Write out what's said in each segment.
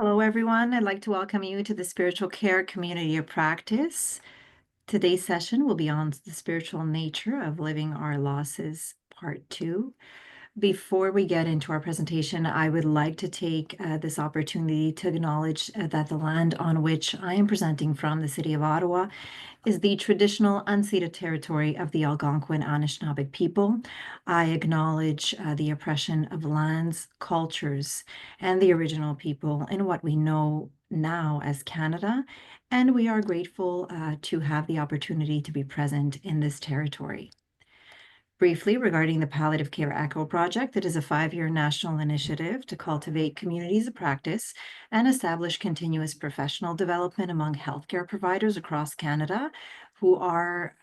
Hello, everyone. I'd like to welcome you to the Spiritual Care Community of Practice. Today's session will be on the spiritual nature of living our losses, part 2. Before we get into our presentation, I would like to take this opportunity to acknowledge that the land on which I am presenting from, the city of Ottawa, is the traditional unceded territory of the Algonquin Anishinaabeg people. I acknowledge the oppression of lands, cultures, and the original people in what we know now as Canada, and we are grateful to have the opportunity to be present in this territory. Briefly, regarding the Palliative Care ECHO Project, it is a 5-year national initiative to cultivate communities of practice and establish continuous professional development among healthcare providers across Canada who are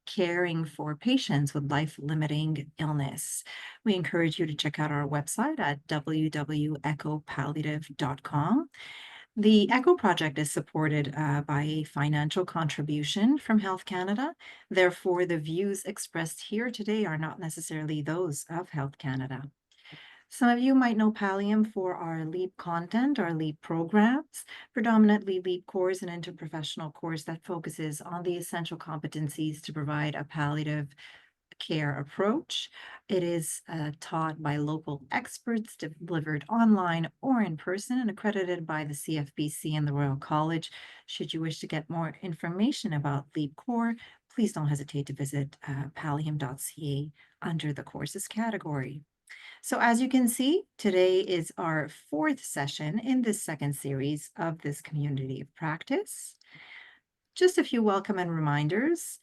caring for patients with life-limiting illness. We encourage you to check out our website at www.echopalliative.com. The ECHO project is supported by a financial contribution from Health Canada. Therefore, the views expressed here today are not necessarily those of Health Canada. Some of you might know Pallium for our LEAP content, our LEAP programs, predominantly LEAP course and interprofessional course that focuses on the essential competencies to provide a palliative care approach. It is taught by local experts, delivered online or in person, and accredited by the CFBC and the Royal College. Should you wish to get more information about LEAP Core, please don't hesitate to visit pallium.ca under the courses category. So as you can see, today is our 4th session in this second series of this community of practice. Just a few welcome and reminders.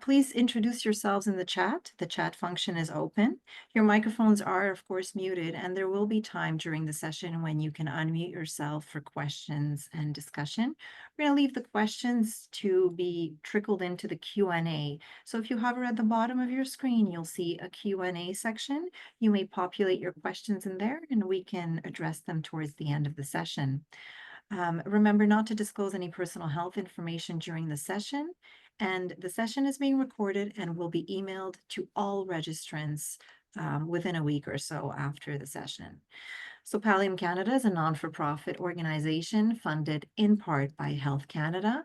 Please introduce yourselves in the chat. The chat function is open. Your microphones are, of course, muted, and there will be time during the session when you can unmute yourself for questions and discussion. We're going to leave the questions to be trickled into the Q&A. So if you hover at the bottom of your screen, you'll see a Q&A section. You may populate your questions in there, and we can address them towards the end of the session. Remember not to disclose any personal health information during the session, and the session is being recorded and will be emailed to all registrants within a week or so after the session. So Pallium Canada is a non-for-profit organization funded in part by Health Canada.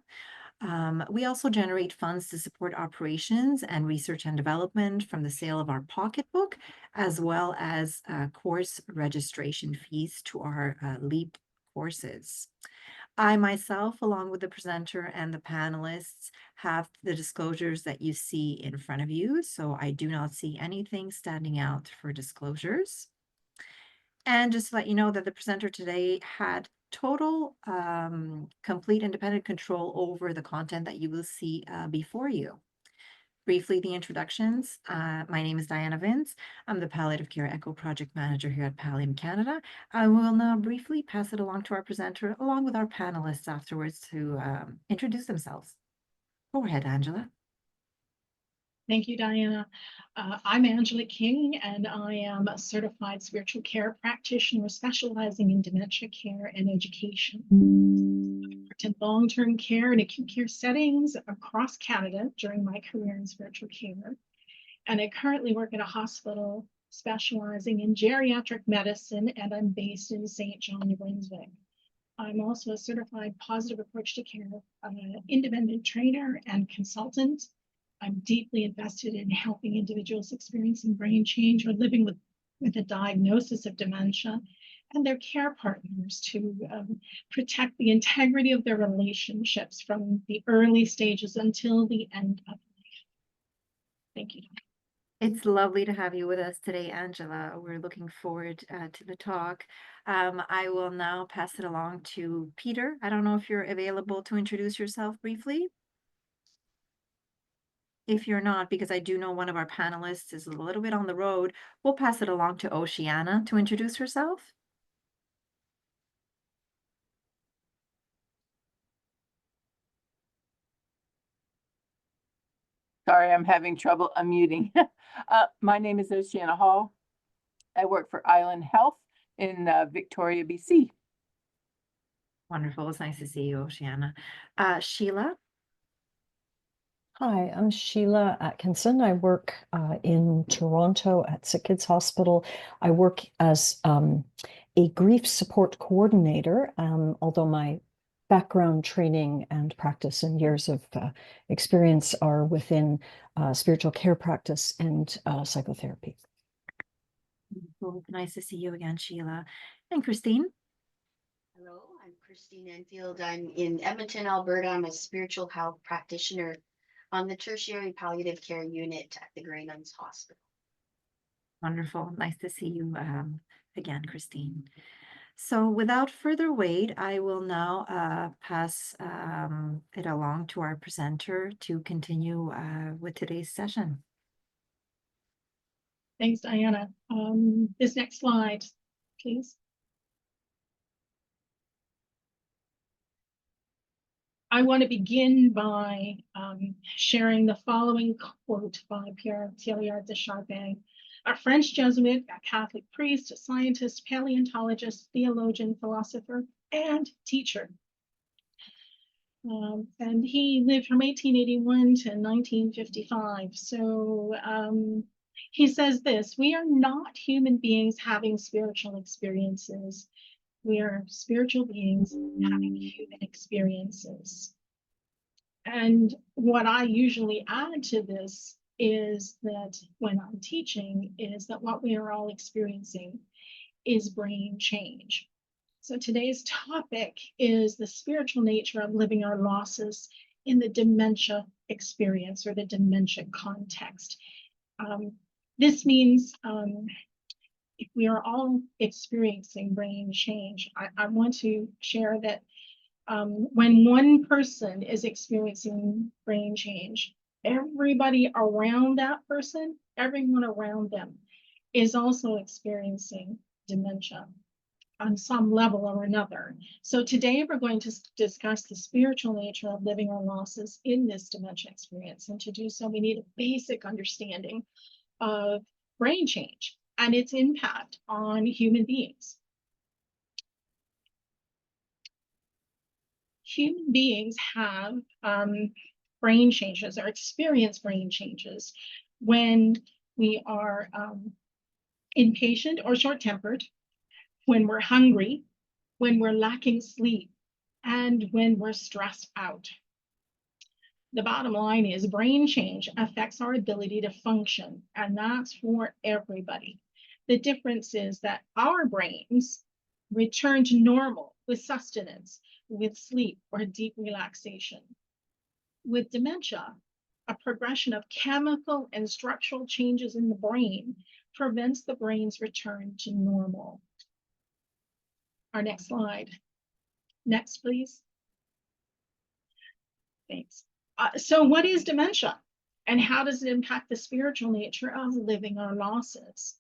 We also generate funds to support operations and research and development from the sale of our pocketbook, as well as course registration fees to our LEAP courses. I myself, along with the presenter and the panelists, have the disclosures that you see in front of you, so I do not see anything standing out for disclosures. And just to let you know that the presenter today had total complete independent control over the content that you will see before you. Briefly, the introductions. My name is Diana Vince. I'm the Palliative Care ECHO Project Manager here at Pallium Canada. I will now briefly pass it along to our presenter, along with our panelists afterwards to introduce themselves. Go ahead, Angela. Thank you, Diana. I'm Angela King, and I am a certified spiritual care practitioner specializing in dementia care and education. I've worked in long-term care and acute care settings across Canada during my career in spiritual care. And I currently work at a hospital specializing in geriatric medicine, and I'm based in St. John, New Brunswick. I'm also a certified positive approach to care, independent trainer and consultant. I'm deeply invested in helping individuals experiencing brain change or living with a diagnosis of dementia and their care partners to protect the integrity of their relationships from the early stages until the end of life. Thank you. It's lovely to have you with us today, Angela. We're looking forward to the talk. I will now pass it along to Peter. I don't know if you're available to introduce yourself briefly. If you're not, because I do know one of our panelists is a little bit on the road, we'll pass it along to Oceana to introduce herself. Sorry, I'm having trouble unmuting. My name is Oceana Hall. I work for Island Health in Victoria, BC. Wonderful. It's nice to see you, Oceana. Sheila. Hi, I'm Sheila Atkinson. I work in Toronto at Sick Kids Hospital. I work as a grief support coordinator, although my background, training, and practice and years of experience are within spiritual care practice and psychotherapy. Well, nice to see you again, Sheila. And Christine? Hello, I'm Christine Enfield. I'm in Edmonton, Alberta. I'm a spiritual health practitioner on the tertiary palliative care unit at the Grey Nuns Hospital. Wonderful. Nice to see you again, Christine. So without further wait, I will now pass it along to our presenter to continue with today's session. Thanks, Diana. This next slide, please. I want to begin by sharing the following quote by Pierre Teilhard de Chardin, a French Jesuit, a Catholic priest, a scientist, paleontologist, theologian, philosopher, and teacher. And he lived from 1881 to 1955. So he says this: we are not human beings having spiritual experiences. We are spiritual beings having human experiences. And what I usually add to this is that when I'm teaching is that what we are all experiencing is brain change. So today's topic is the spiritual nature of living our losses in the dementia experience or the dementia context. This means if we are all experiencing brain change, I want to share that when one person is experiencing brain change, everybody around that person, everyone around them is also experiencing dementia on some level or another. So today we're going to discuss the spiritual nature of living our losses in this dementia experience. And to do so, we need a basic understanding of brain change and its impact on human beings. Human beings have brain changes or experience brain changes when we are impatient or short-tempered, when we're hungry, when we're lacking sleep, and when we're stressed out. The bottom line is brain change affects our ability to function, and that's for everybody. The difference is that our brains return to normal with sustenance, with sleep, or deep relaxation. With dementia, a progression of chemical and structural changes in the brain prevents the brain's return to normal. Our next slide. Next, please. Thanks. So what is dementia, and how does it impact the spiritual nature of living our losses?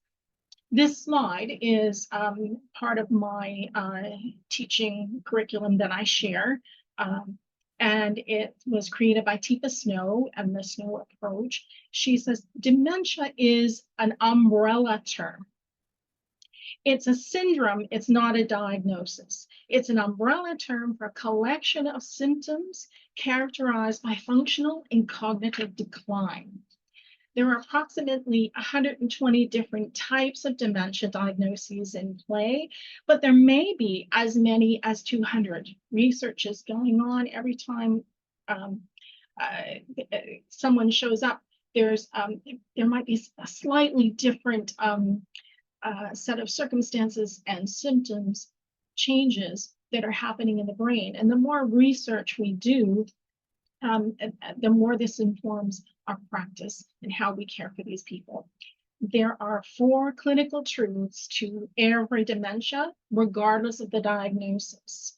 This slide is part of my teaching curriculum that I share, and it was created by Teepa Snow and the Snow approach. She says dementia is an umbrella term. It's a syndrome, it's not a diagnosis. It's an umbrella term for a collection of symptoms characterized by functional and cognitive decline. There are approximately 120 different types of dementia diagnoses in play, but there may be as many as 200. Research is going on every time someone shows up. There might be a slightly different set of circumstances and symptoms changes that are happening in the brain. And the more research we do, the more this informs our practice and how we care for these people. There are 4 clinical truths to every dementia, regardless of the diagnosis.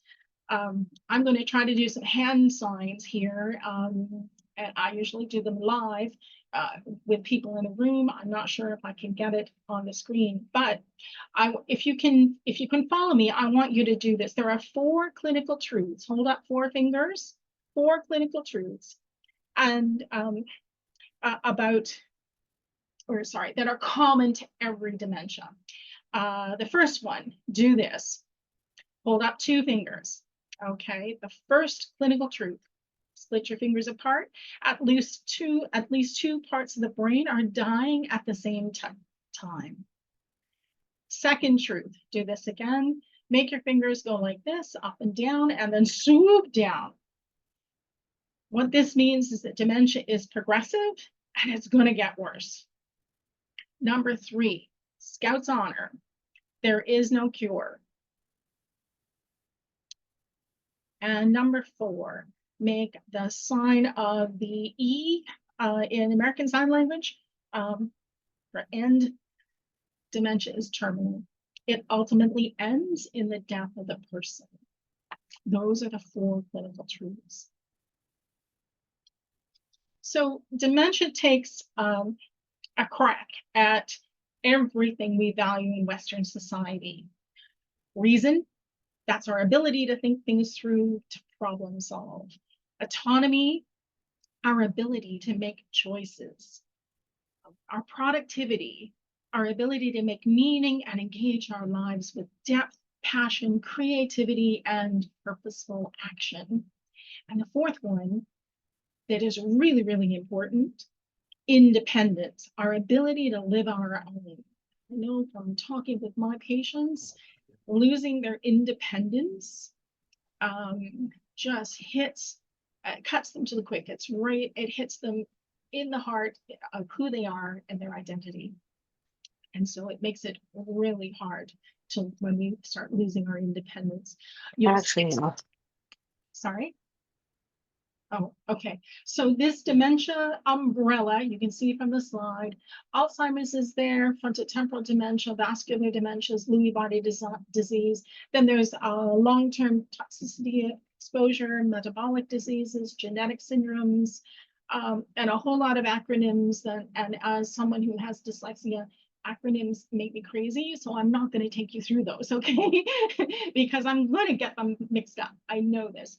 I'm going to try to do some hand signs here, and I usually do them live with people in a room. I'm not sure if I can get it on the screen, but if you can follow me, I want you to do this. There are 4 clinical truths. Hold up 4 fingers. 4 clinical truths, and that are common to every dementia. The first one, do this. Hold up 2 fingers. Okay, the first clinical truth. Split your fingers apart. At least two parts of the brain are dying at the same time. Second truth, do this again. Make your fingers go like this, up and down, and then swoop down. What this means is that dementia is progressive and it's going to get worse. Number 3, Scout's honor. There is no cure. And number 4, make the sign of the E in American Sign Language for end. Dementia is terminal. It ultimately ends in the death of the person. Those are the 4 clinical truths. So dementia takes a crack at everything we value in Western society. Reason, that's our ability to think things through, to problem solve. Autonomy, our ability to make choices. Our productivity, our ability to make meaning and engage our lives with depth, passion, creativity, and purposeful action. And the 4th one that is really, really important, independence, our ability to live on our own. I know from talking with my patients, losing their independence just hits, cuts them to the quick. It's right, it hits them in the heart of who they are and their identity. And so it makes it really hard to when we start losing our independence. Actually, no. Sorry? Oh, okay. So this dementia umbrella, you can see from the slide, Alzheimer's is there, frontotemporal dementia, vascular dementias, Lewy body disease. Then there's long-term toxicity exposure, metabolic diseases, genetic syndromes, and a whole lot of acronyms. And as someone who has dyslexia, acronyms make me crazy, so I'm not going to take you through those, okay? Because I'm going to get them mixed up. I know this.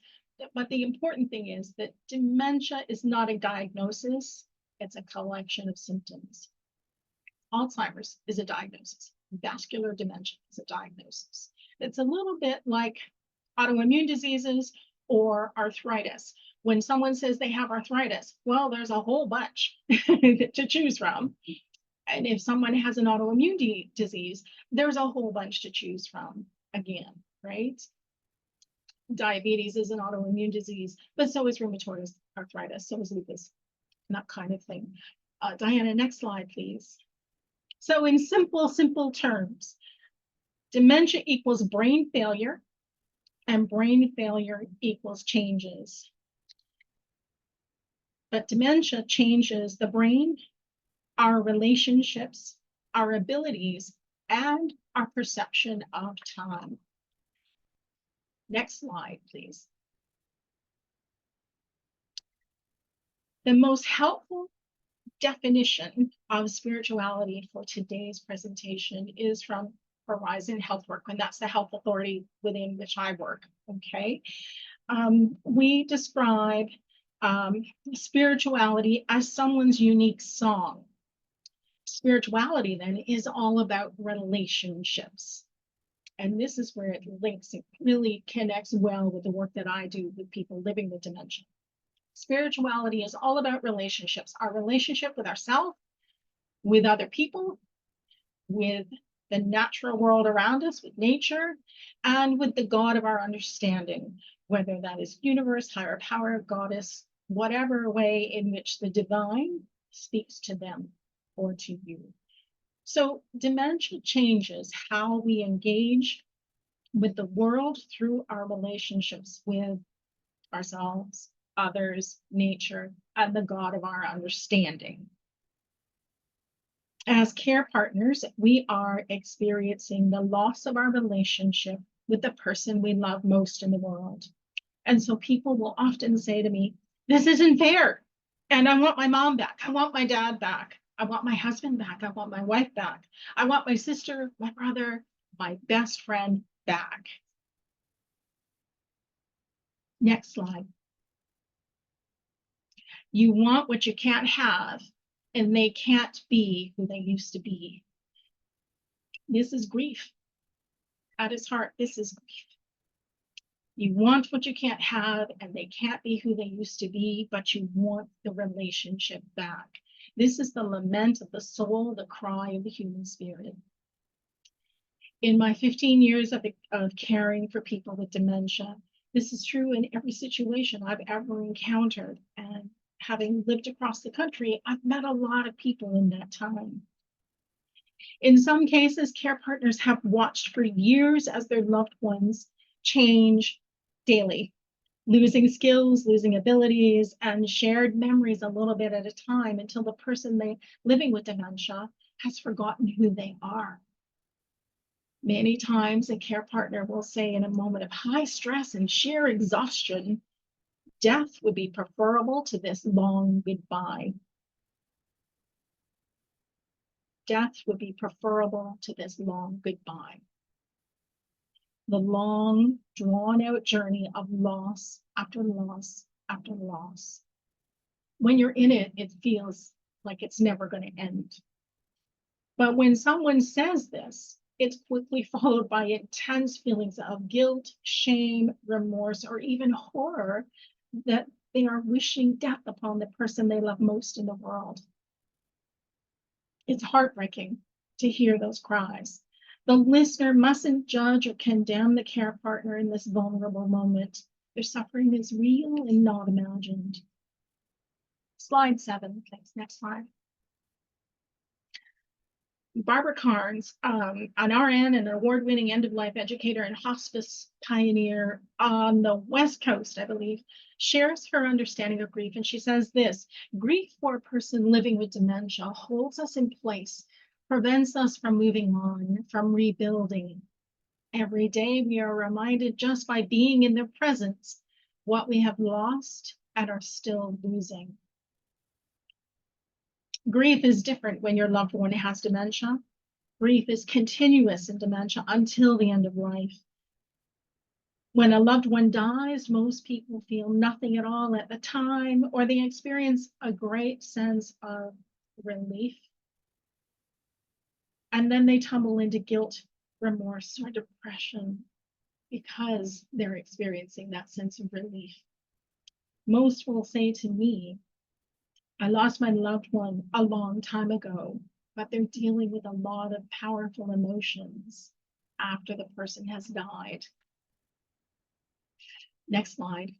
But the important thing is that dementia is not a diagnosis, it's a collection of symptoms. Alzheimer's is a diagnosis. Vascular dementia is a diagnosis. It's a little bit like autoimmune diseases or arthritis. When someone says they have arthritis, well, there's a whole bunch to choose from. And if someone has an autoimmune disease, there's a whole bunch to choose from again, right? Diabetes is an autoimmune disease, but so is rheumatoid arthritis, so is lupus, and that kind of thing. Diana, next slide, please. So in simple terms, dementia equals brain failure, and brain failure equals changes. But dementia changes the brain, our relationships, our abilities, and our perception of time. Next slide, please. The most helpful definition of spirituality for today's presentation is from Horizon Healthwork, and that's the health authority within which I work, okay? We describe spirituality as someone's unique song. Spirituality then is all about relationships. And this is where it links, it really connects well with the work that I do with people living with dementia. Spirituality is all about relationships, our relationship with ourselves, with other people, with the natural world around us, with nature, and with the God of our understanding, whether that is universe, higher power, goddess, whatever way in which the divine speaks to them or to you. So dementia changes how we engage with the world through our relationships with ourselves, others, nature, and the God of our understanding. As care partners, we are experiencing the loss of our relationship with the person we love most in the world. And so people will often say to me, this isn't fair. And I want my mom back. I want my dad back. I want my husband back. I want my wife back. I want my sister, my brother, my best friend back. Next slide. You want what you can't have, and they can't be who they used to be. This is grief. At its heart, this is grief. You want what you can't have, and they can't be who they used to be, but you want the relationship back. This is the lament of the soul, the cry of the human spirit. In my 15 years of caring for people with dementia, this is true in every situation I've ever encountered. And having lived across the country, I've met a lot of people in that time. In some cases, care partners have watched for years as their loved ones change daily, losing skills, losing abilities, and shared memories a little bit at a time until the person living with dementia has forgotten who they are. Many times a care partner will say in a moment of high stress and sheer exhaustion, death would be preferable to this long goodbye. Death would be preferable to this long goodbye. The long, drawn-out journey of loss after loss after loss. When you're in it, it feels like it's never going to end. But when someone says this, it's quickly followed by intense feelings of guilt, shame, remorse, or even horror that they are wishing death upon the person they love most in the world. It's heartbreaking to hear those cries. The listener mustn't judge or condemn the care partner in this vulnerable moment. Their suffering is real and not imagined. Slide 7, please. Next slide. Barbara Carnes, an RN and an award-winning end-of-life educator and hospice pioneer on the West Coast, I believe, shares her understanding of grief. And she says this: grief for a person living with dementia holds us in place, prevents us from moving on, from rebuilding. Every day we are reminded just by being in their presence what we have lost and are still losing. Grief is different when your loved one has dementia. Grief is continuous in dementia until the end of life. When a loved one dies, most people feel nothing at all at the time, or they experience a great sense of relief. And then they tumble into guilt, remorse, or depression because they're experiencing that sense of relief. Most will say to me, I lost my loved one a long time ago, but they're dealing with a lot of powerful emotions after the person has died. Next slide.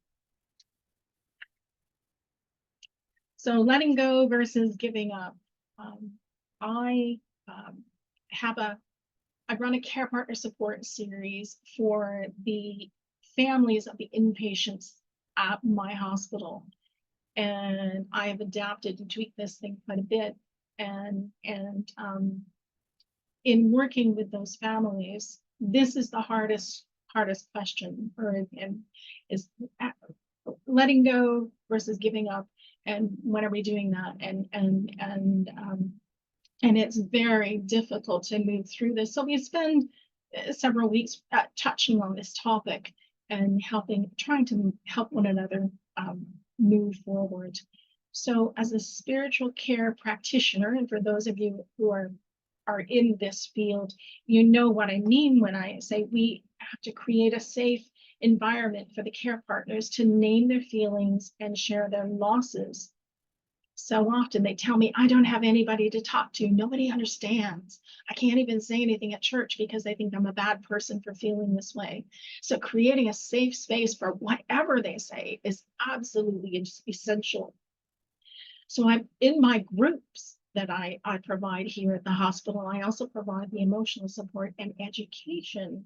So letting go versus giving up. I run a care partner support series for the families of the inpatients at my hospital. And I have adapted and tweaked this thing quite a bit. And in working with those families, this is the hardest question, is letting go versus giving up. And when are we doing that? And it's very difficult to move through this. So we spend several weeks touching on this topic and trying to help one another move forward. So as a spiritual care practitioner, and for those of you who are in this field, you know what I mean when I say we have to create a safe environment for the care partners to name their feelings and share their losses. So often they tell me, I don't have anybody to talk to. Nobody understands. I can't even say anything at church because they think I'm a bad person for feeling this way. So creating a safe space for whatever they say is absolutely essential. So I'm in my groups that I provide here at the hospital. I also provide the emotional support and education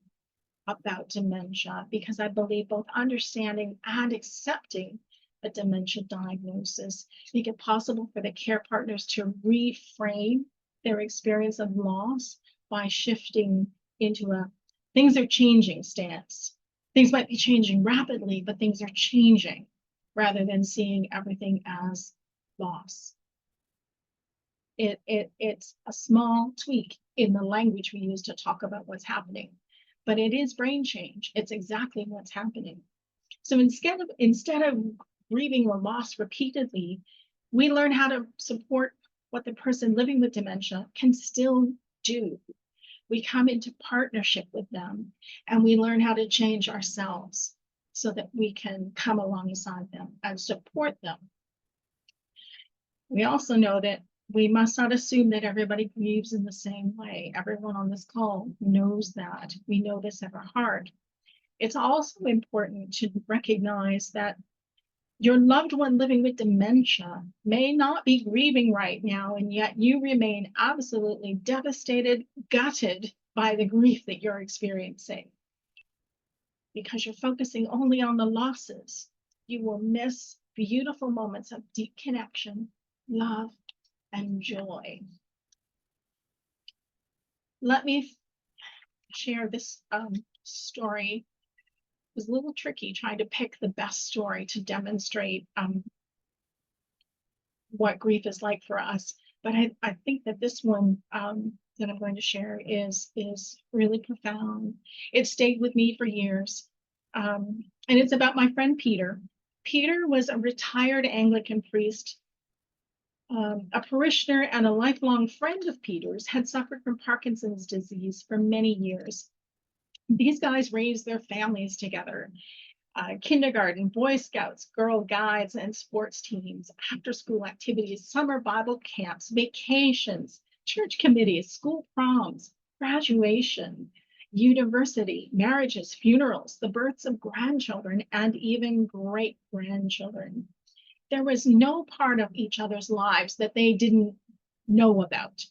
about dementia, because I believe both understanding and accepting a dementia diagnosis make it possible for the care partners to reframe their experience of loss by shifting into a things are changing stance. Things might be changing rapidly, but things are changing, rather than seeing everything as loss. It's a small tweak in the language we use to talk about what's happening, but it is brain change. It's exactly what's happening. So instead of grieving or loss repeatedly, we learn how to support what the person living with dementia can still do. We come into partnership with them, and we learn how to change ourselves so that we can come alongside them and support them. We also know that We must not assume that everybody grieves in the same way. Everyone on this call knows that. We know this at our heart. It's also important to recognize that your loved one living with dementia may not be grieving right now, and yet you remain absolutely devastated, gutted by the grief that you're experiencing. Because you're focusing only on the losses, you will miss beautiful moments of deep connection, love, and joy. Let me share this story. It was a little tricky trying to pick the best story to demonstrate what grief is like for us. But I think that this one that I'm going to share is really profound. It stayed with me for years. And it's about my friend Peter. Peter was a retired Anglican priest. A parishioner and a lifelong friend of Peter's had suffered from Parkinson's disease for many years. These guys raised their families together. Kindergarten, Boy Scouts, Girl Guides, and sports teams, after-school activities, summer Bible camps, vacations, church committees, school proms, graduation, university, marriages, funerals, the births of grandchildren, and even great-grandchildren. There was no part of each other's lives that they didn't know about.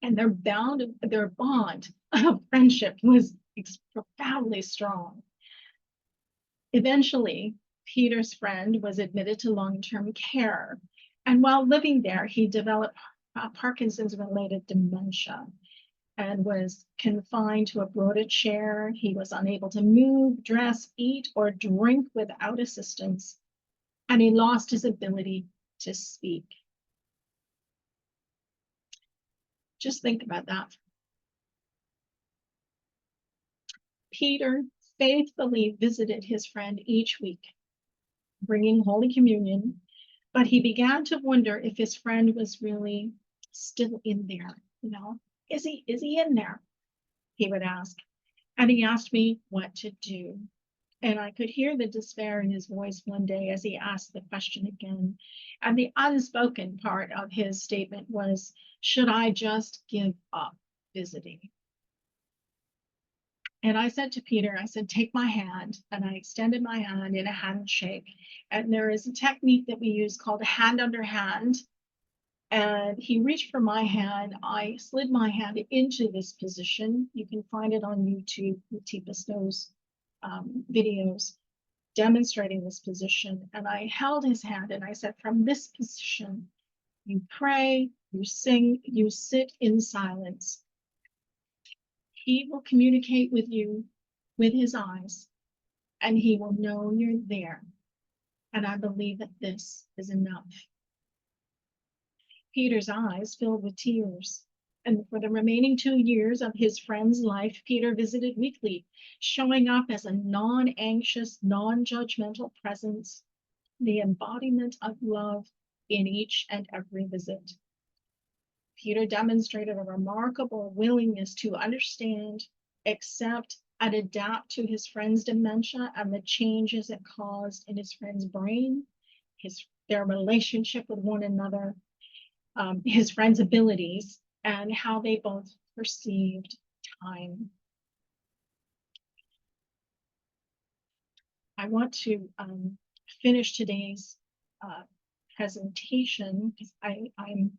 And their bond of friendship was profoundly strong. Eventually, Peter's friend was admitted to long-term care. And while living there, he developed Parkinson's-related dementia and was confined to a brooded chair. He was unable to move, dress, eat, or drink without assistance. And he lost his ability to speak. Just think about that. Peter faithfully visited his friend each week, bringing Holy Communion, but he began to wonder if his friend was really still in there. You know, is he in there? He would ask. And he asked me what to do. And I could hear the despair in his voice one day as he asked the question again. And the unspoken part of his statement was, should I just give up visiting? And I said to Peter, I said, take my hand. And I extended my hand in a handshake. And there is a technique that we use called a hand under hand. And he reached for my hand. I slid my hand into this position. You can find it on YouTube. Teepus knows videos demonstrating this position. And I held his hand and I said, from this position, you pray, you sing, you sit in silence. He will communicate with you with his eyes, and he will know you're there. And I believe that this is enough. Peter's eyes filled with tears. And for the remaining 2 years of his friend's life, Peter visited weekly, showing up as a non-anxious, non-judgmental presence, the embodiment of love in each and every visit. Peter demonstrated a remarkable willingness to understand, accept, and adapt to his friend's dementia and the changes it caused in his friend's brain, their relationship with one another, his friend's abilities, and how they both perceived time. I want to finish today's presentation because I'm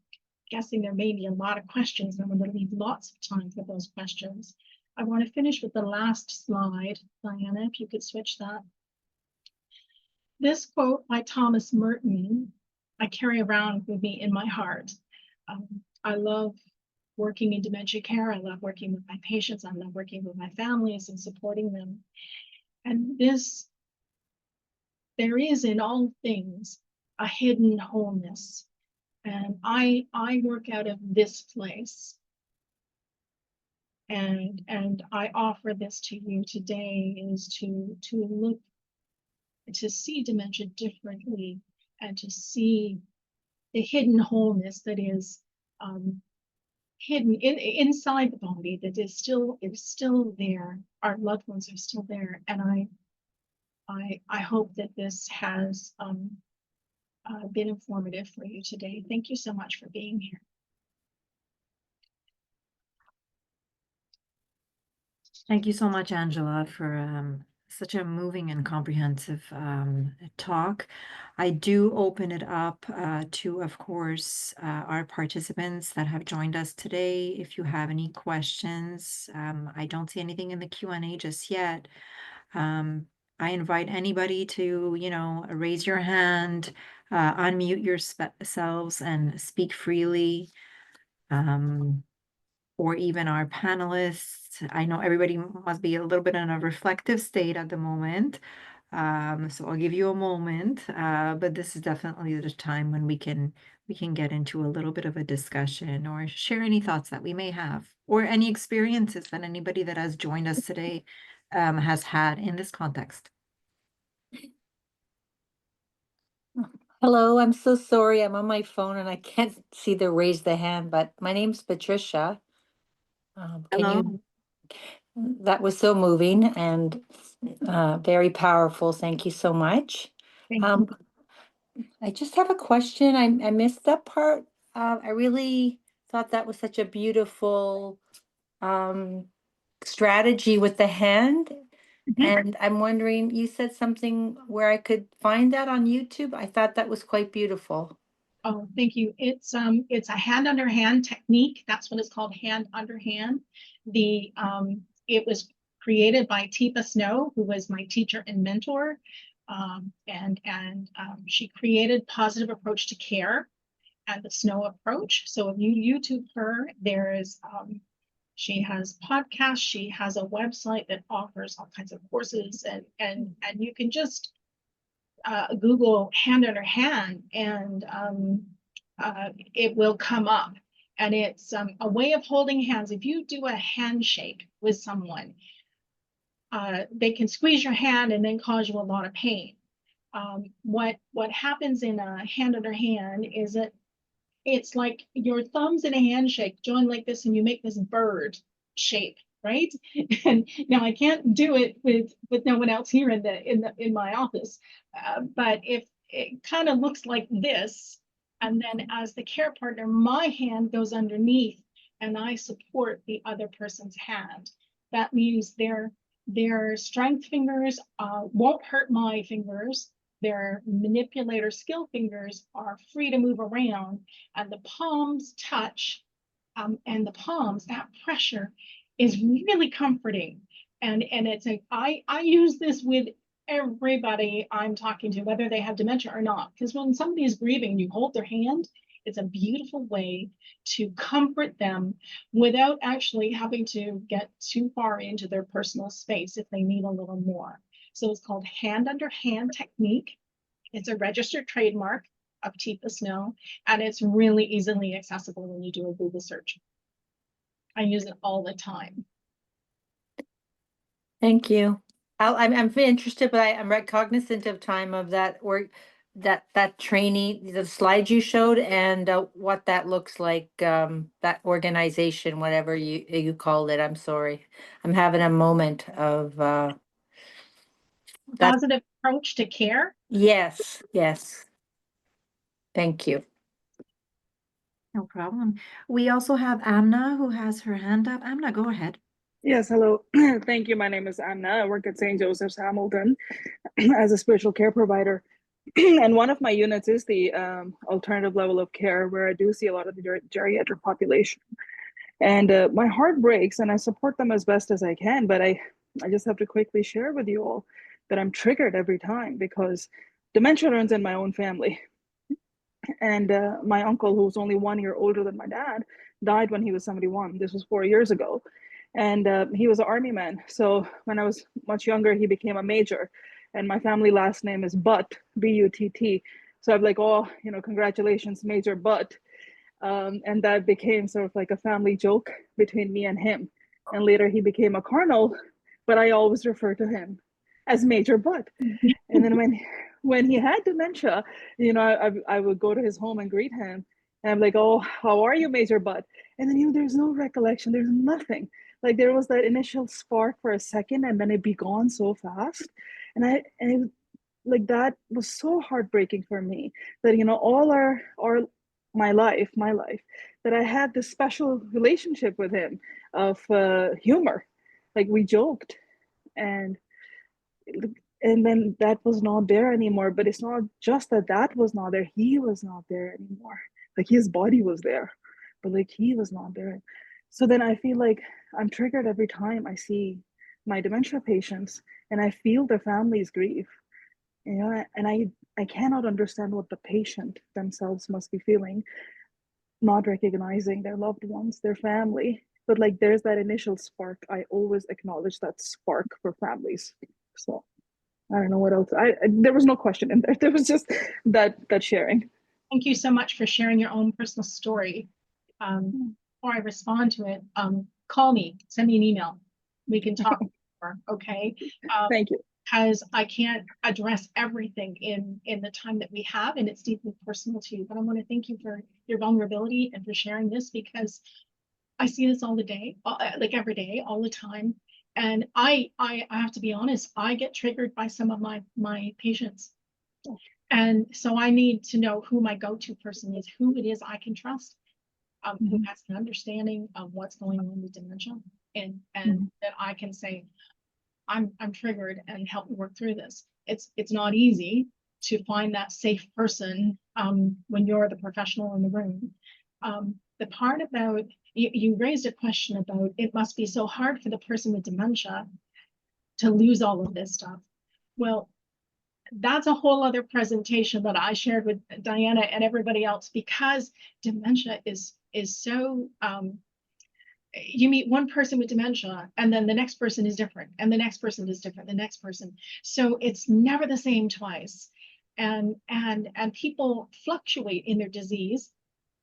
guessing there may be a lot of questions, and I'm going to leave lots of time for those questions. I want to finish with the last slide. Diana, if you could switch that. This quote by Thomas Merton, I carry around with me in my heart. I love working in dementia care. I love working with my patients. I love working with my families and supporting them. And there is in all things a hidden wholeness. And I work out of this place. And I offer this to you today is to look, to see dementia differently and to see the hidden wholeness that is hidden inside the body, that is still there. Our loved ones are still there. And I hope that this has been informative for you today. Thank you so much for being here. Thank you so much, Angela, for such a moving and comprehensive talk. I do open it up to, of course, our participants that have joined us today. If you have any questions, I don't see anything in the Q&A just yet. I invite anybody to, raise your hand, unmute yourselves and speak freely. Or even our panelists. I know everybody must be a little bit in a reflective state at the moment. So I'll give you a moment, but this is definitely the time when we can get into a little bit of a discussion or share any thoughts that we may have or any experiences that anybody that has joined us today has had in this context. Hello, I'm so sorry. I'm on my phone and I can't see the raise the hand, but my name's Patricia. Can Hello. you? That was so moving and very powerful. Thank you so much. Thank you. Um, I just have a question. I missed that part. I really thought that was such a beautiful strategy with the hand. And I'm wondering, you said something where I could find that on YouTube. I thought that was quite beautiful. Oh, thank you. It's a hand under hand technique. That's what it's called, hand under hand. It was created by Teepa Snow, who was my teacher and mentor. She created Positive Approach to Care and the Snow approach. So if you YouTube her, she has podcasts, she has a website that offers all kinds of courses, and you can just Google hand under hand, and it will come up. And it's a way of holding hands. If you do a handshake with someone, they can squeeze your hand and then cause you a lot of pain. What happens in a hand under hand is that it's like your thumbs in a handshake join like this, and you make this bird shape, right? And now I can't do it with no one else here in my office, but if it kind of looks like this, and then as the care partner, my hand goes underneath and I support the other person's hand. That means their strength fingers won't hurt my fingers. Their manipulator skill fingers are free to move around, and the palms touch, and the palms, that pressure is really comforting. And I use this with everybody I'm talking to, whether they have dementia or not, because when somebody is grieving, you hold their hand. It's a beautiful way to comfort them without actually having to get too far into their personal space if they need a little more. So it's called hand under hand technique. It's a registered trademark of Teepa Snow, and it's really easily accessible when you do a Google search. I use it all the time. Thank you. I'm very interested, but I'm cognizant of time of that work, that training, the slides you showed, and what that looks like. That organization, whatever you called it. I'm sorry. I'm having a moment of that. Positive approach to care. Yes, yes. Thank you. No problem. We also have Amna who has her hand up. Amna, go ahead. Yes, hello. Thank you. My name is Anna. I work at St. Joseph's Hamilton as a spiritual care provider. And one of my units is the alternative level of care, where I do see a lot of the geriatric population. And my heart breaks, and I support them as best as I can. But I just have to quickly share with you all that I'm triggered every time, because dementia runs in my own family. And my uncle, who's only 1 year older than my dad, died when he was 71. This was 4 years ago. And he was an army man. So when I was much younger, he became a major. And my family last name is Butt, B-U-T-T. So I'm like, oh, congratulations, Major Butt. And that became sort of like a family joke between me and him. And later he became a colonel, but I always refer to him as Major Butt. And then when he had dementia, I would go to his home and greet him. And I'm like, oh, how are you, Major Butt? And then, there's no recollection. There's nothing. Like, there was that initial spark for a second, and then it'd be gone so fast. And like that was so heartbreaking for me, that, you know, all my life, that I had this special relationship with him of humor, like we joked, and then that was not there anymore. But it's not just that that was not there, he was not there anymore. Like his body was there, but like he was not there. So then I feel like I'm triggered every time I see my dementia patients, and I feel their families grief, you know, and I cannot understand what the patient themselves must be feeling, not recognizing their loved ones, their family. But like there's that initial spark. I always acknowledge that spark for families. So I don't know what else. There was no question in there. There was just that sharing. Thank you so much for sharing your own personal story. Before I respond to it, call me, send me an email. We can talk more, okay? Thank you. Because I can't address everything in the time that we have, and it's deeply personal to you. But I want to thank you for your vulnerability and for sharing this, because I see this all the day, like every day, all the time. And I have to be honest, I get triggered by some of my patients. And so I need to know who my go-to person is, who it is I can trust, who has an understanding of what's going on with dementia, and that I can say, I'm triggered, and help me work through this. It's not easy to find that safe person when you're the professional in the room. The part about you raised a question about it must be so hard for the person with dementia to lose all of this stuff. Well, that's a whole other presentation that I shared with Diana and everybody else, because dementia is so you meet one person with dementia, and then the next person is different, and the next person is different, the next person. So it's never the same twice. And people fluctuate in their disease,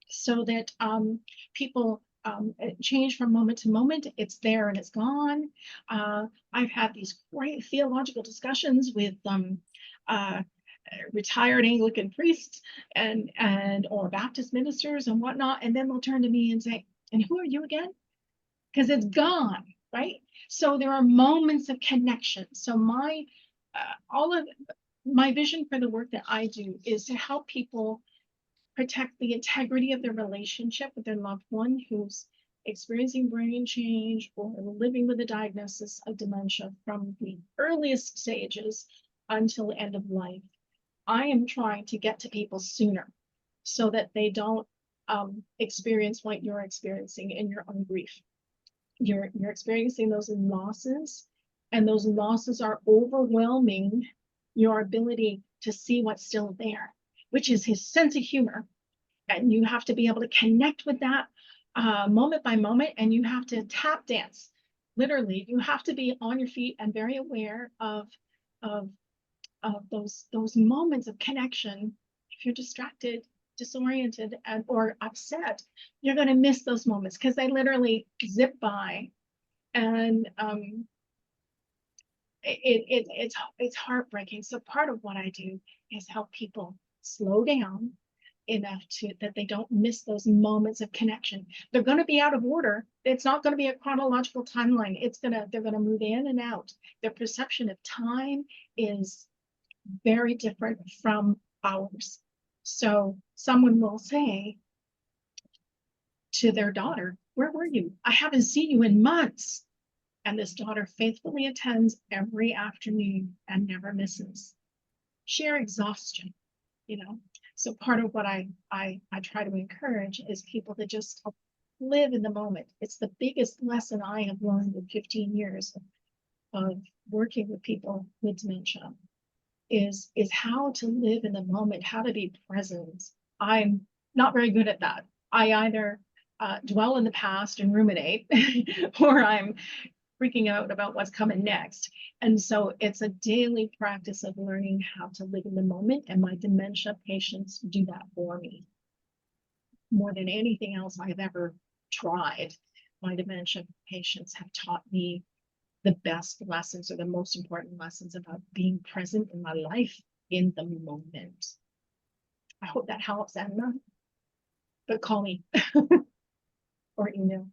so that people change from moment to moment. It's there and it's gone. I've had these great theological discussions with retired Anglican priests and or Baptist ministers and whatnot, and then they'll turn to me and say, "And who are you again?" Because it's gone, right? So there are moments of connection. So all of my vision for the work that I do is to help people protect the integrity of their relationship with their loved one who's experiencing brain change or living with a diagnosis of dementia from the earliest stages until the end of life. I am trying to get to people sooner so that they don't experience what you're experiencing in your own grief. You're experiencing those losses, and those losses are overwhelming your ability to see what's still there, which is his sense of humor. And you have to be able to connect with that moment by moment, and you have to tap dance. Literally, you have to be on your feet and very aware of those moments of connection. If you're distracted, disoriented, or upset, you're going to miss those moments because they literally zip by. And it's heartbreaking. So part of what I do is help people slow down enough that they don't miss those moments of connection. They're going to be out of order. It's not going to be a chronological timeline. They're going to move in and out. Their perception of time is very different from ours. So someone will say to their daughter, "Where were you? I haven't seen you in months." And this daughter faithfully attends every afternoon and never misses. Sheer exhaustion, you know. So part of what I try to encourage is people to just live in the moment. It's the biggest lesson I have learned in 15 years of working with people with dementia is how to live in the moment, how to be present. I'm not very good at that. I either dwell in the past and ruminate, or I'm freaking out about what's coming next. And so it's a daily practice of learning how to live in the moment. And my dementia patients do that for me more than anything else I've ever tried. My dementia patients have taught me the best lessons, or the most important lessons, about being present in my life in the moment. I hope that helps, Anna. But call me or email.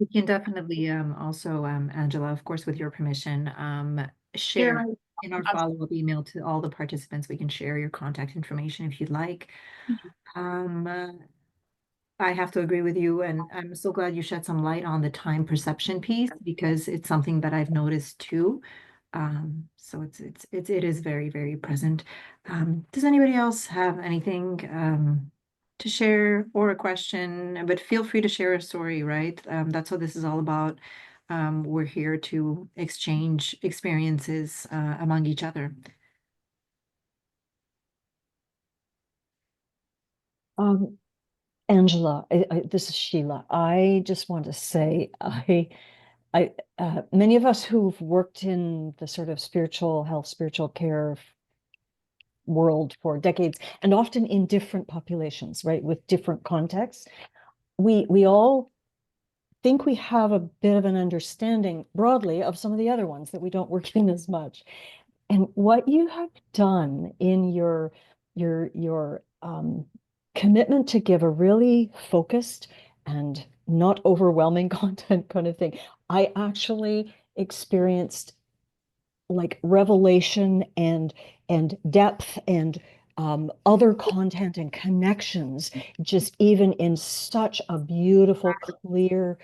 We can definitely also, Angela, of course, with your permission, share in our follow-up email to all the participants, we can share your contact information if you'd like. I have to agree with you, and I'm so glad you shed some light on the time perception piece because it's something that I've noticed too. So it is very, very present. Does anybody else have anything to share or a question? But feel free to share a story, right? That's what this is all about. We're here to exchange experiences among each other. Angela, this is Sheila. I just want to say, many of us who've worked in the sort of spiritual health, spiritual care world for decades, and often in different populations, right, with different contexts, we all think we have a bit of an understanding broadly of some of the other ones that we don't work in as much. And what you have done in your commitment to give a really focused and not overwhelming content kind of thing, I actually experienced like revelation and depth and other content and connections, just even in such a beautiful, clear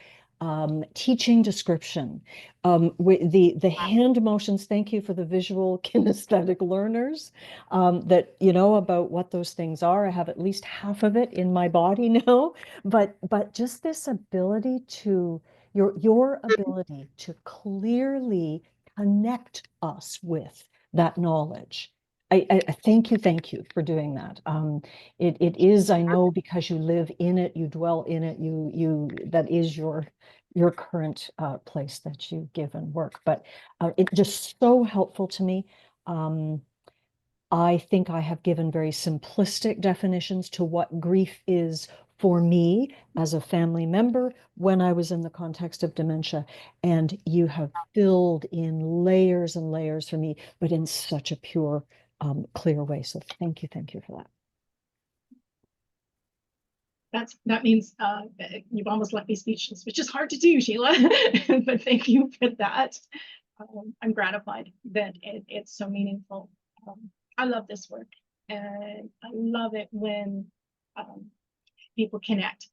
teaching description. With the hand motions, thank you for the visual kinesthetic learners that you know about what those things are. I have at least half of it in my body now, but just this ability to your ability to clearly connect us with that knowledge. I thank you for doing that. It is, I know, because you live in it, you dwell in it, that is your current place that you give and work. But it's just so helpful to me. I think I have given very simplistic definitions to what grief is for me as a family member when I was in the context of dementia. And you have filled in layers and layers for me, but in such a pure, clear way. So thank you for that. That means you've almost left me speechless, which is hard to do, Sheila. But thank you for that. I'm gratified that it's so meaningful. I love this work, and I love it when people connect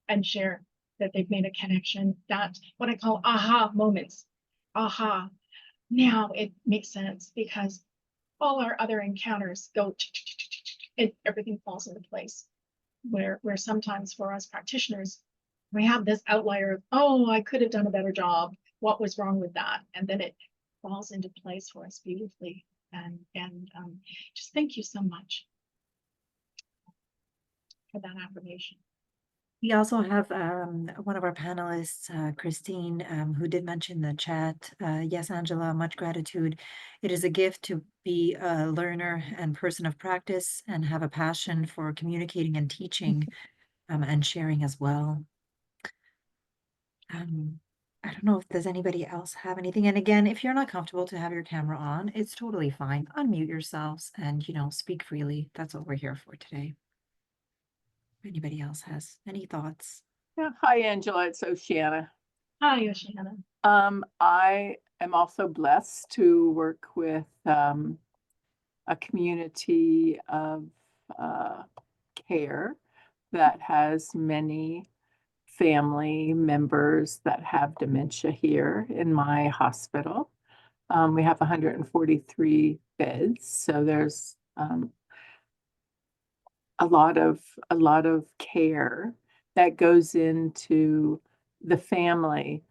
and share that they've made a connection. That what I call aha moments. Aha! Now it makes sense because all our other encounters go, and everything falls into place. Where sometimes for us practitioners, we have this outlier of, oh, I could have done a better job. What was wrong with that? And then it falls into place for us beautifully. And just thank you so much for that affirmation. We also have one of our panelists, Christine, who did mention the chat. Yes, Angela, much gratitude. It is a gift to be a learner and person of practice and have a passion for communicating and teaching and sharing as well. I don't know if does anybody else have anything. And again, if you're not comfortable to have your camera on, it's totally fine. Unmute yourselves and, speak freely. That's what we're here for today. Anybody else has any thoughts? Yeah. Hi, Angela. It's Oceana. Hi, Oceana. I am also blessed to work with a community of care that has many family members that have dementia here in my hospital. We have 143 beds, so there's a lot of care that goes into the family.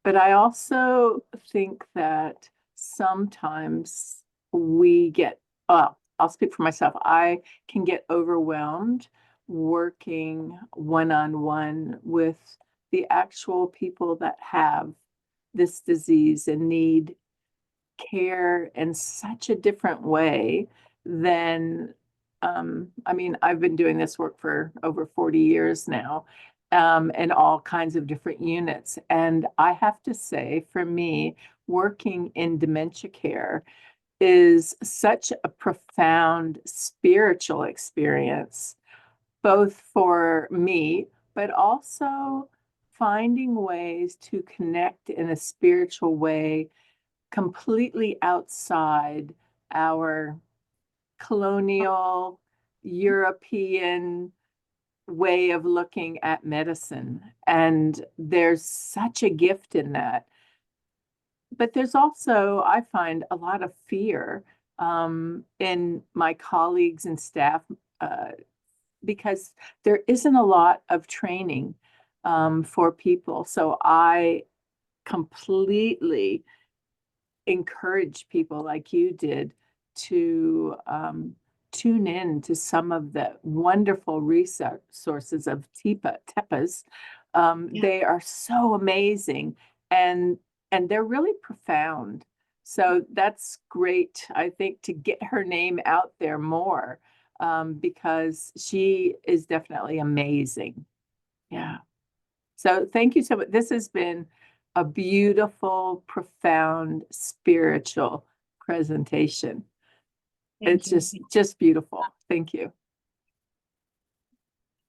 But I also think that sometimes we get I'll speak for myself. I can get overwhelmed working one-on-one with the actual people that have this disease and need care in such a different way than I've been doing this work for over 40 years now, in all kinds of different units. And I have to say, for me, working in dementia care is such a profound spiritual experience, both for me, but also finding ways to connect in a spiritual way completely outside our colonial European way of looking at medicine. And there's such a gift in that. But there's also, I find, a lot of fear in my colleagues and staff because there isn't a lot of training for people. So I completely encourage people like you did to tune in to some of the wonderful resources of TEPAs. Yeah. They are so amazing and they're really profound. So that's great, I think, to get her name out there more because she is definitely amazing. Yeah. So thank you so much. This has been a beautiful, profound, spiritual presentation. Thank It's you. just beautiful. Thank you.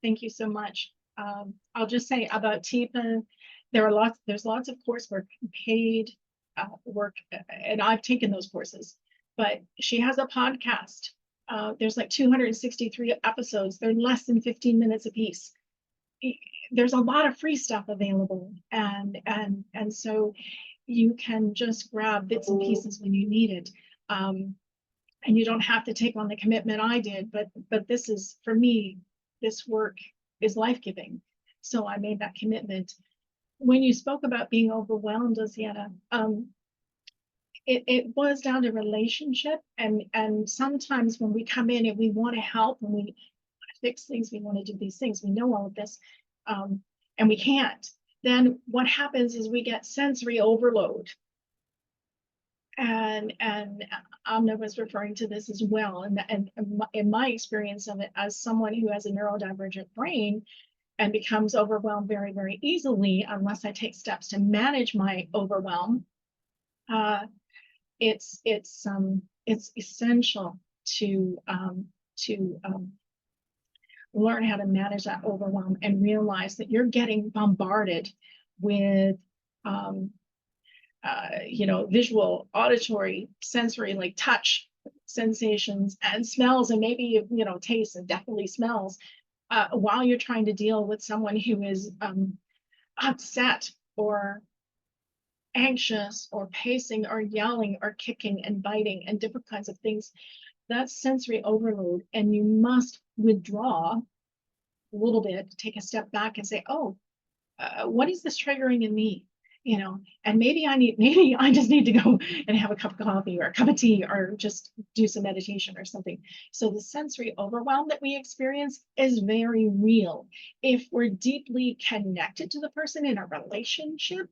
Thank you so much. I'll just say about TEPA, there's lots of coursework, paid work, and I've taken those courses, but she has a podcast. There's like 263 episodes. They're less than 15 minutes a piece. There's a lot of free stuff available, and so you can just grab bits and pieces when you need it. And you don't have to take on the commitment I did, but this is, for me, this work is life-giving. So I made that commitment. When you spoke about being overwhelmed, Luciana, it boils down to relationship. And sometimes when we come in and we want to help and we want to fix things, we want to do these things, we know all of this, and we can't, then what happens is we get sensory overload. And Amna was referring to this as well. And in my experience of it, as someone who has a neurodivergent brain and becomes overwhelmed very, very easily, unless I take steps to manage my overwhelm, it's essential to learn how to manage that overwhelm and realize that you're getting bombarded with visual, auditory, sensory, like touch sensations and smells, and maybe, taste and definitely smells, while you're trying to deal with someone who is upset or anxious or pacing or yelling or kicking and biting and different kinds of things. That's sensory overload, and you must withdraw a little bit, take a step back and say, oh, what is this triggering in me? And maybe I just need to go and have a cup of coffee or a cup of tea or just do some meditation or something. So the sensory overwhelm that we experience is very real. If we're deeply connected to the person in a relationship,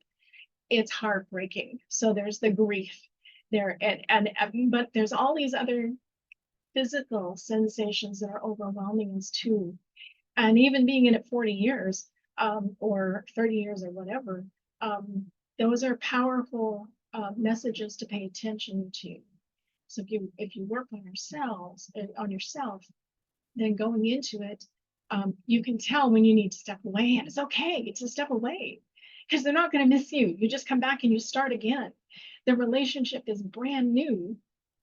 it's heartbreaking. So there's the grief there, but there's all these other physical sensations that are overwhelming us too. And even being in it 40 years or 30 years or whatever, those are powerful messages to pay attention to. So if you work on yourself, then going into it, you can tell when you need to step away, and it's okay to step away because they're not going to miss you. You just come back and you start again. The relationship is brand new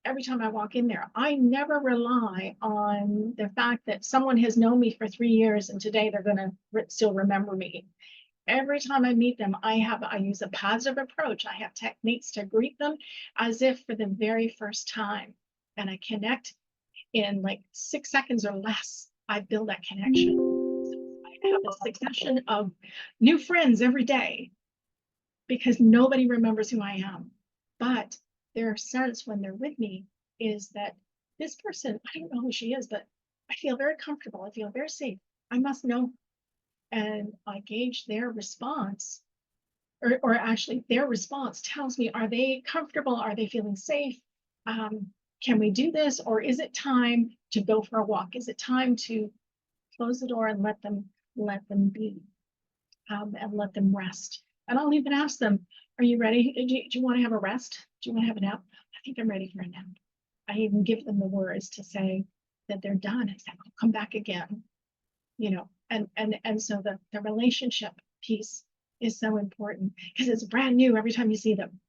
every time I walk in there. I never rely on the fact that someone has known me for 3 years and today they're going to still remember me. Every time I meet them, I use a positive approach. I have techniques to greet them as if for the very first time. And I connect in like 6 seconds or less. I build that connection. I have a succession of new friends every day because nobody remembers who I am. But their sense when they're with me is that this person, I don't know who she is, but I feel very comfortable. I feel very safe. I must know. And I gauge their response, or actually their response tells me, are they comfortable? Are they feeling safe? Can we do this? Or is it time to go for a walk? Is it time to close the door and let them be and let them rest? And I'll even ask them, are you ready? Do you want to have a rest? Do you want to have a nap? I think I'm ready for a nap. I even give them the words to say that they're done. I say, I'll come back again. And so the relationship piece is so important because it's brand new every time you see them.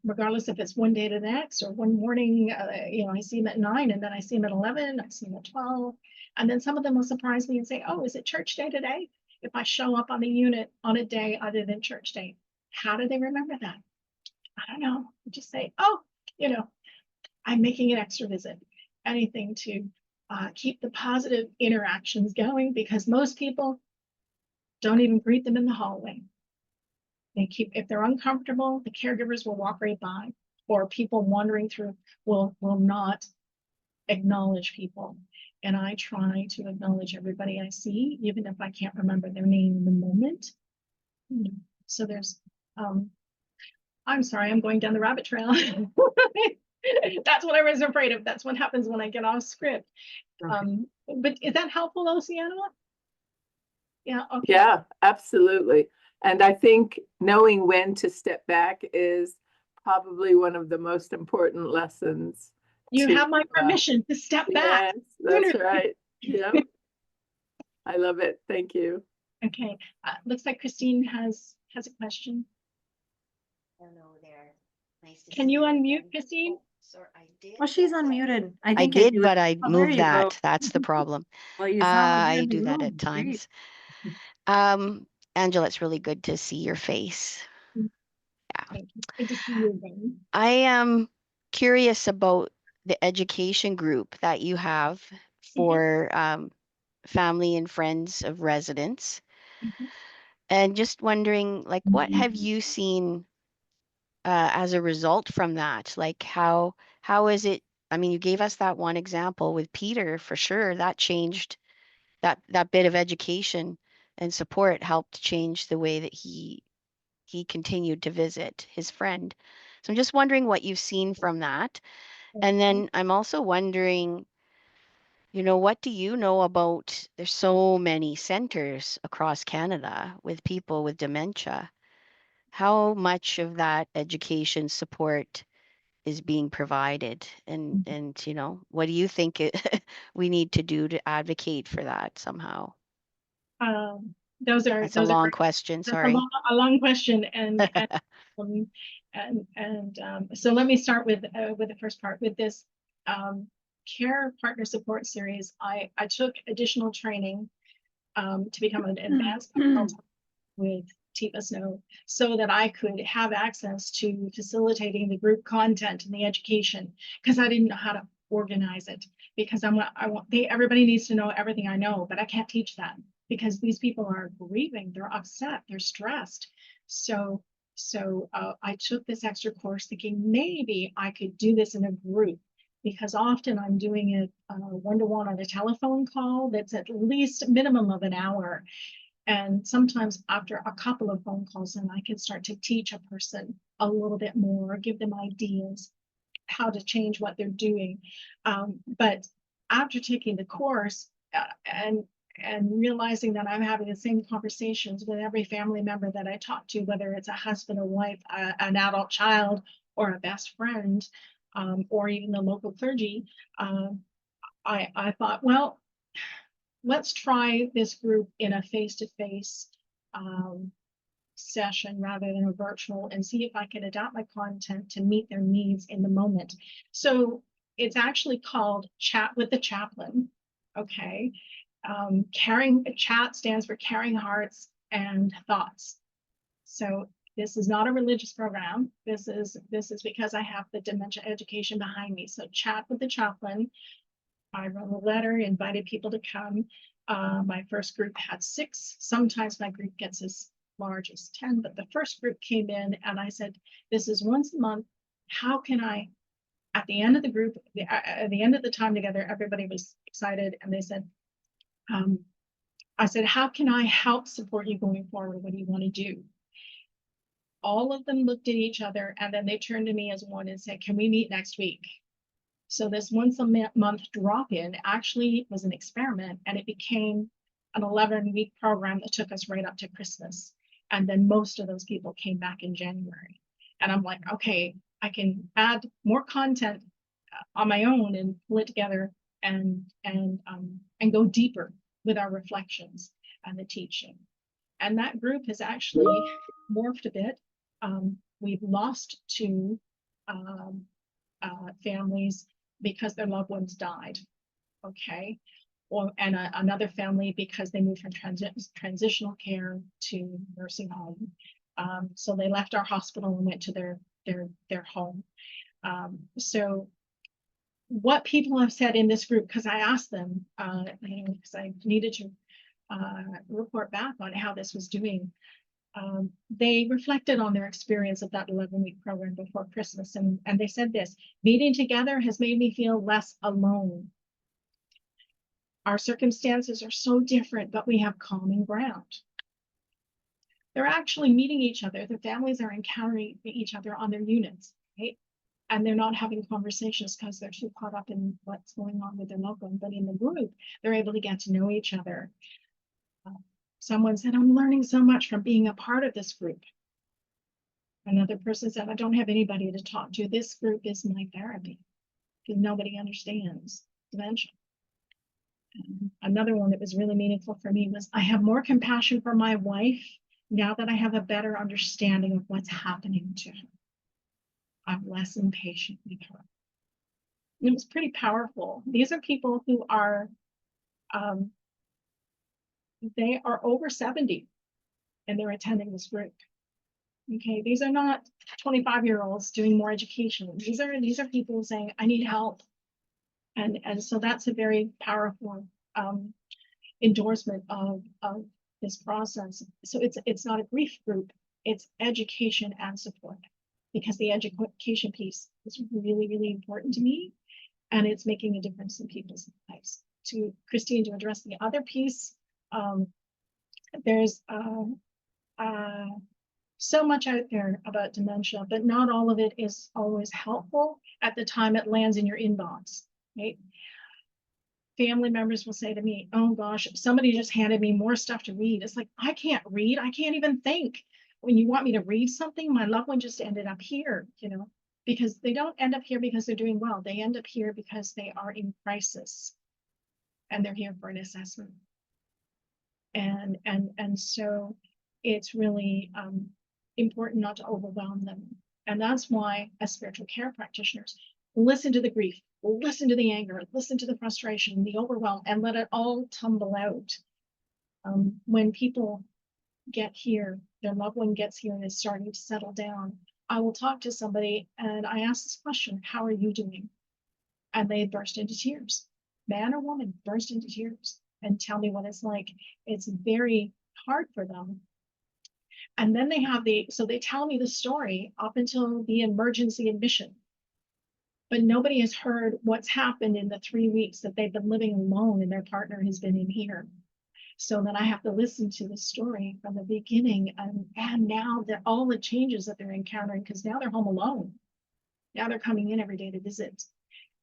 regardless if it's one day to the next or one morning, I see them at 9 and then I see them at 11, I see them at 12. And then some of them will surprise me and say, oh, is it church day today? If I show up on the unit on a day other than church day, how do they remember that? I don't know. Just say, oh, I'm making an extra visit. Anything to keep the positive interactions going, because most people don't even greet them in the hallway. If they're uncomfortable, the caregivers will walk right by, or people wandering through will not acknowledge people. And I try to acknowledge everybody I see, even if I can't remember their name in the moment. So there's, I'm sorry, I'm going down the rabbit trail. That's what I was afraid of. That's what happens when I get off script. Okay. But is that helpful, Oceana? Yeah. Okay. Yeah, absolutely. And I think knowing when to step back is probably one of the most important lessons. You have my permission to step back. Yes, that's right. Yeah. I love it. Thank you. Okay. Looks like Christine has a question. Hello there. Nice to Can see you unmute, again. Christine? Oh, sorry, I did. Well, she's unmuted. I think did, do it. but I Oh, there moved you go. that. That's the problem. Well, you sound like you're I in the do that room. at times. Great. Angela, it's really good to see your face. Yeah. Thank you. Good to see you again. I am curious about the education group that you have for family and friends of residents. And just wondering, like, what have you seen as a result from that? Like, how is it? I mean, you gave us that one example with Peter, for sure. That changed that bit of education and support helped change the way that he continued to visit his friend. So I'm just wondering what you've seen from that. And then I'm also wondering, what do you know about, there's so many centers across Canada with people with dementia. How much of that education support is being provided? And what do you think we need to do to advocate for that somehow? Those are That's a long great. question. That's Sorry. a long question, so let me start with the first part. With this care partner support series, I took additional training to become an advanced consultant with TIFA Snow, so that I could have access to facilitating the group content and the education, because I didn't know how to organize it. Because everybody needs to know everything I know, but I can't teach that, because these people are grieving, they're upset, they're stressed. So I took this extra course thinking maybe I could do this in a group, because often I'm doing it one-to-one on a telephone call that's at least minimum of an hour. And sometimes after a couple of phone calls, then I can start to teach a person a little bit more, give them ideas how to change what they're doing. But after taking the course and realizing that I'm having the same conversations with every family member that I talk to, whether it's a husband, a wife, an adult child, or a best friend, or even the local clergy, I thought, well, let's try this group in a face-to-face session rather than a virtual, and see if I can adapt my content to meet their needs in the moment. So it's actually called Chat with the Chaplain. Okay. Chat stands for Caring Hearts and Thoughts. So this is not a religious program. This is because I have the dementia education behind me. So Chat with the Chaplain. I wrote a letter, invited people to come. My first group had 6. Sometimes my group gets as large as 10, but the first group came in and I said, this is once a month. How can I, at the end of the group, at the end of the time together, everybody was excited, and they said, I said, how can I help support you going forward? What do you want to do? All of them looked at each other, and then they turned to me as one and said, can we meet next week? So this once a month drop-in actually was an experiment, and it became an 11-week program that took us right up to Christmas. And then most of those people came back in January. And I'm like, okay, I can add more content on my own and pull it together and go deeper with our reflections and the teaching. And that group has actually morphed a bit. we've lost two families because their loved ones died. Okay. And another family because they moved from transitional care to nursing home. So they left our hospital and went to their home. So what people have said in this group, because I asked them, because I needed to report back on how this was doing. They reflected on their experience of that 11-week program before Christmas, and they said this: meeting together has made me feel less alone. Our circumstances are so different, but we have common ground. They're actually meeting each other. Their families are encountering each other on their units, right? And they're not having conversations because they're too caught up in what's going on with their loved one. But in the group, they're able to get to know each other. Someone said, I'm learning so much from being a part of this group. Another person said, I don't have anybody to talk to. This group is my therapy because nobody understands dementia. Another one that was really meaningful for me was, I have more compassion for my wife now that I have a better understanding of what's happening to her. I'm less impatient with her. And it was pretty powerful. These are people who are, they are over 70 and they're attending this group. Okay, these are not 25-year-olds doing more education. These are people saying, I need help. And so that's a very powerful endorsement of this process. So it's not a grief group, it's education and support, because the education piece is really, really important to me, and it's making a difference in people's lives. To Christine, to address the other piece, there's so much out there about dementia, but not all of it is always helpful at the time it lands in your inbox, right? Family members will say to me, oh gosh, somebody just handed me more stuff to read. It's like, I can't read. I can't even think. When you want me to read something, my loved one just ended up here, because they don't end up here because they're doing well. They end up here because they are in crisis and they're here for an assessment. And so it's really important not to overwhelm them. And that's why, as spiritual care practitioners, listen to the grief, listen to the anger, listen to the frustration, the overwhelm, and let it all tumble out. When people get here, their loved one gets here and is starting to settle down, I will talk to somebody and I ask this question, how are you doing? And they burst into tears. Man or woman, burst into tears and tell me what it's like. It's very hard for them. And then so they tell me the story up until the emergency admission. But nobody has heard what's happened in the 3 weeks that they've been living alone and their partner has been in here. So then I have to listen to the story from the beginning, and now that all the changes that they're encountering, because now they're home alone. Now they're coming in every day to visit.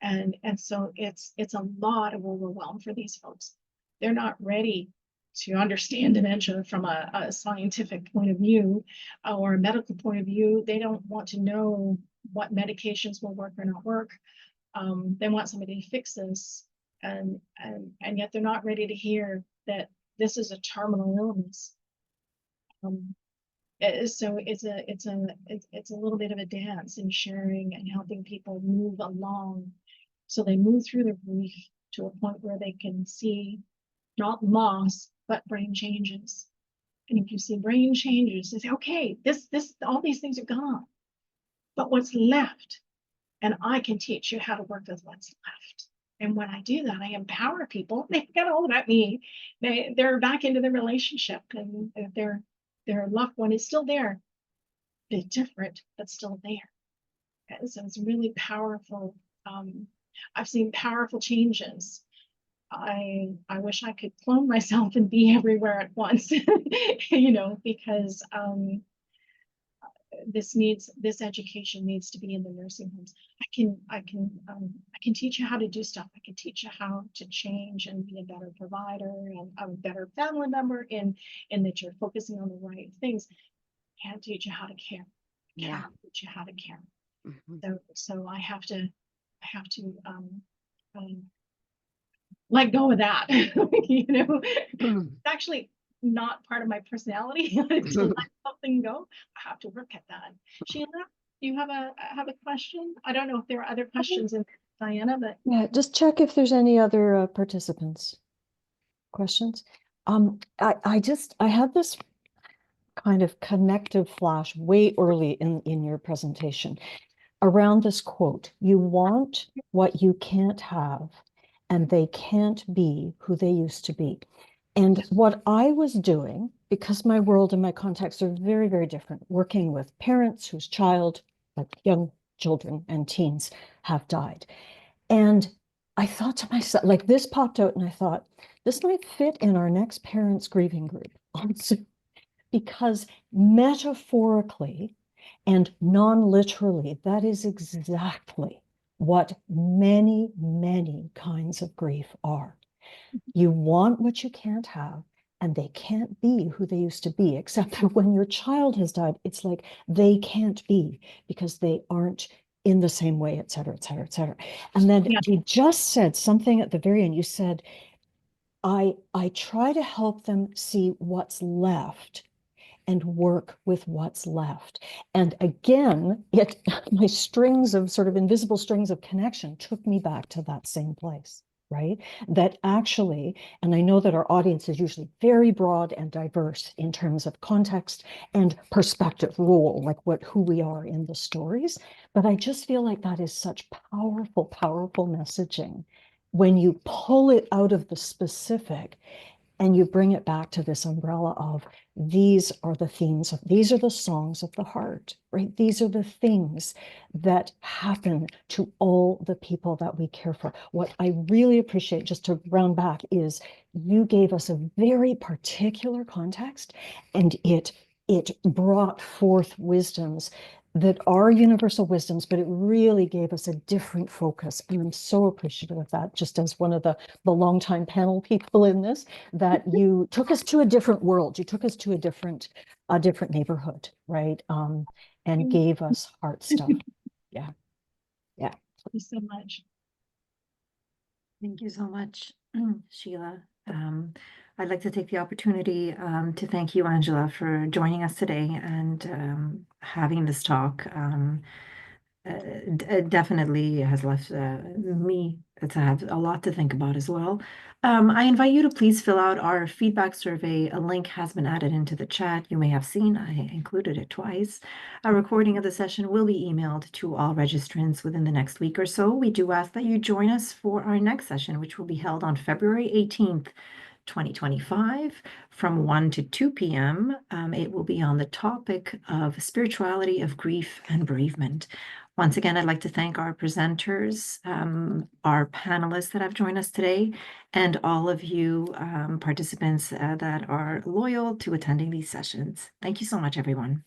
And so it's a lot of overwhelm for these folks. They're not ready to understand dementia from a scientific point of view or a medical point of view. They don't want to know what medications will work or not work. They want somebody to fix this, and yet they're not ready to hear that this is a terminal illness. So it's a little bit of a dance in sharing and helping people move along, so they move through their grief to a point where they can see not loss, but brain changes. And if you see brain changes, they say, okay, all these things are gone, but what's left? And I can teach you how to work with what's left. And when I do that, I empower people. They forget all about me. They're back into the relationship, and their loved one is still there, a bit different, but still there. And so it's really powerful. I've seen powerful changes. I wish I could clone myself and be everywhere at once, because this education needs to be in the nursing homes. I can teach you how to do stuff. I can teach you how to change and be a better provider and a better family member in that you're focusing on the right things. I can't teach you how to care. I can't teach you how to care. Mm-hmm. So I have to let go of that. Actually, not part of my personality to let something go. I have to work at that. Sheila, do you have a question? I don't know if there are other questions in Diana, but Yeah, just check if there's any other participants. Questions? I had this kind of connective flash way early in your presentation around this quote. You want what you can't have, and they can't be who they used to be. And what I was doing, because my world and my context are very, very different, working with parents whose child, like young children and teens, have died. And I thought to myself, like this popped out, and I thought, this might fit in our next parents' grieving group on Zoom, because metaphorically and non-literally, that is exactly what many, many kinds of grief are. You want what you can't have, and they can't be who they used to be, except that when your child has died, it's like they can't be because they aren't in the same way, et cetera, et cetera, et cetera. And then Yeah. you just said something at the very end. You said, I try to help them see what's left and work with what's left. And again, my strings of sort of invisible strings of connection took me back to that same place, right? That actually, and I know that our audience is usually very broad and diverse in terms of context and perspective, role, like who we are in the stories. But I just feel like that is such powerful, powerful messaging when you pull it out of the specific and you bring it back to this umbrella of these are the themes of, these are the songs of the heart, right? These are the things that happen to all the people that we care for. What I really appreciate, just to round back, is you gave us a very particular context, and it brought forth wisdoms that are universal wisdoms, but it really gave us a different focus. And I'm so appreciative of that, just as one of the longtime panel people in this, that you took us to a different world. You took us to a different neighborhood, right? And gave us heart stuff. Yeah. Yeah. thank you so much. Thank you so much, Sheila. I'd like to take the opportunity to thank you, Angela, for joining us today and having this talk. It definitely has left me to have a lot to think about as well. I invite you to please fill out our feedback survey. A link has been added into the chat. You may have seen I included it twice. A recording of the session will be emailed to all registrants within the next week or so. We do ask that you join us for our next session, which will be held on February 18th, 2025 from 1 to 2 p.m. It will be on the topic of spirituality of grief and bereavement. Once again, I'd like to thank our presenters, our panelists that have joined us today, and all of you participants that are loyal to attending these sessions. Thank you so much, everyone.